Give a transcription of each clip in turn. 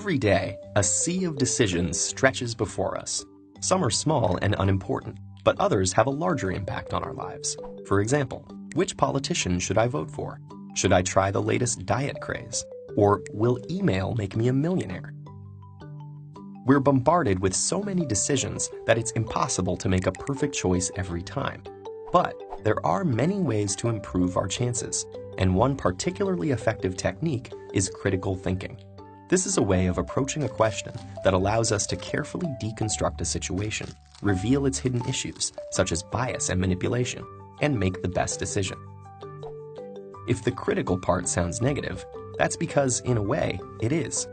Every day, a sea of decisions stretches before us. Some are small and unimportant, but others have a larger impact on our lives. For example, which politician should I vote for? Should I try the latest diet craze? Or will email make me a millionaire? We're bombarded with so many decisions that it's impossible to make a perfect choice every time. But there are many ways to improve our chances, and one particularly effective technique is critical thinking. This is a way of approaching a question that allows us to carefully deconstruct a situation, reveal its hidden issues, such as bias and manipulation, and make the best decision. If the critical part sounds negative, that's because, in a way, it is.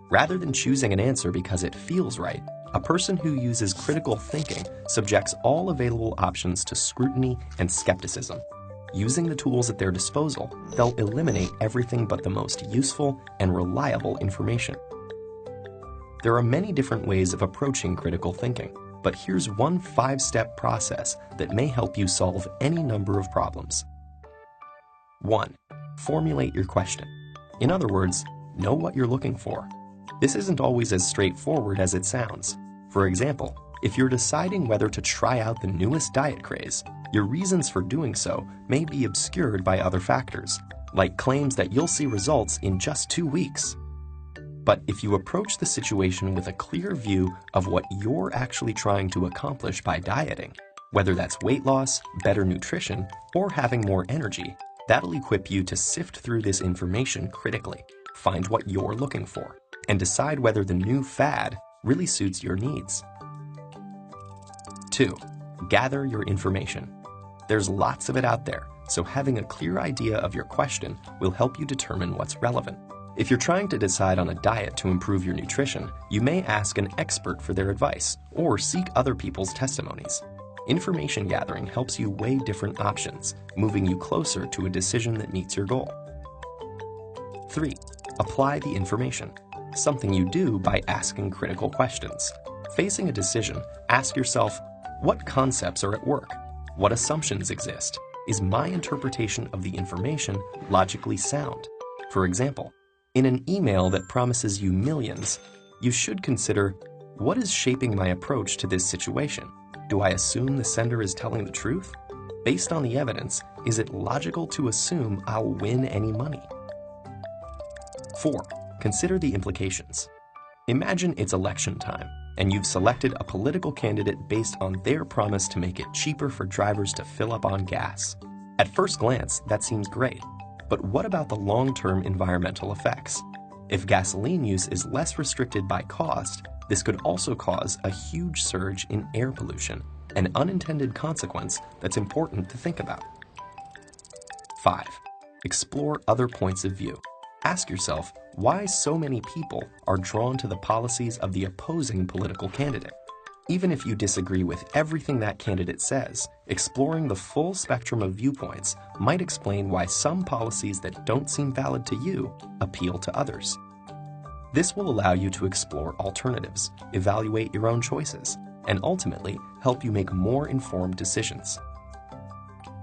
Rather than choosing an answer because it feels right, a person who uses critical thinking subjects all available options to scrutiny and skepticism. Using the tools at their disposal, they'll eliminate everything but the most useful and reliable information. There are many different ways of approaching critical thinking, but here's one 5-step process that may help you solve any number of problems. 1. Formulate your question. In other words, know what you're looking for. This isn't always as straightforward as it sounds. For example, if you're deciding whether to try out the newest diet craze, your reasons for doing so may be obscured by other factors, like claims that you'll see results in just 2 weeks. But if you approach the situation with a clear view of what you're actually trying to accomplish by dieting, whether that's weight loss, better nutrition, or having more energy, that'll equip you to sift through this information critically, find what you're looking for, and decide whether the new fad really suits your needs. 2. Gather your information. There's lots of it out there, so having a clear idea of your question will help you determine what's relevant. If you're trying to decide on a diet to improve your nutrition, you may ask an expert for their advice or seek other people's testimonies. Information gathering helps you weigh different options, moving you closer to a decision that meets your goal. 3. Apply the information. Something you do by asking critical questions. Facing a decision, ask yourself, what concepts are at work? What assumptions exist? Is my interpretation of the information logically sound? For example, in an email that promises you millions, you should consider, what is shaping my approach to this situation? Do I assume the sender is telling the truth? Based on the evidence, is it logical to assume I'll win any money? 4. Consider the implications. Imagine it's election time, and you've selected a political candidate based on their promise to make it cheaper for drivers to fill up on gas. At first glance, that seems great. But what about the long-term environmental effects? If gasoline use is less restricted by cost, this could also cause a huge surge in air pollution, an unintended consequence that's important to think about. 5. Explore other points of view. Ask yourself why so many people are drawn to the policies of the opposing political candidate. Even if you disagree with everything that candidate says, exploring the full spectrum of viewpoints might explain why some policies that don't seem valid to you appeal to others. This will allow you to explore alternatives, evaluate your own choices, and ultimately help you make more informed decisions.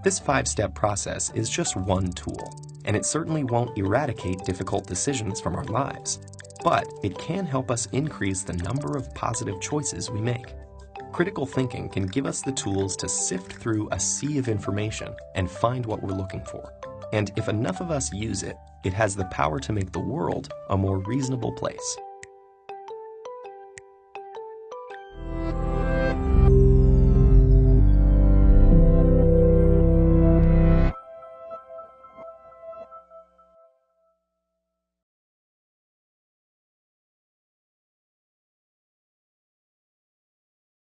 This 5-step process is just one tool, and it certainly won't eradicate difficult decisions from our lives, but it can help us increase the number of positive choices we make. Critical thinking can give us the tools to sift through a sea of information and find what we're looking for. And if enough of us use it, it has the power to make the world a more reasonable place.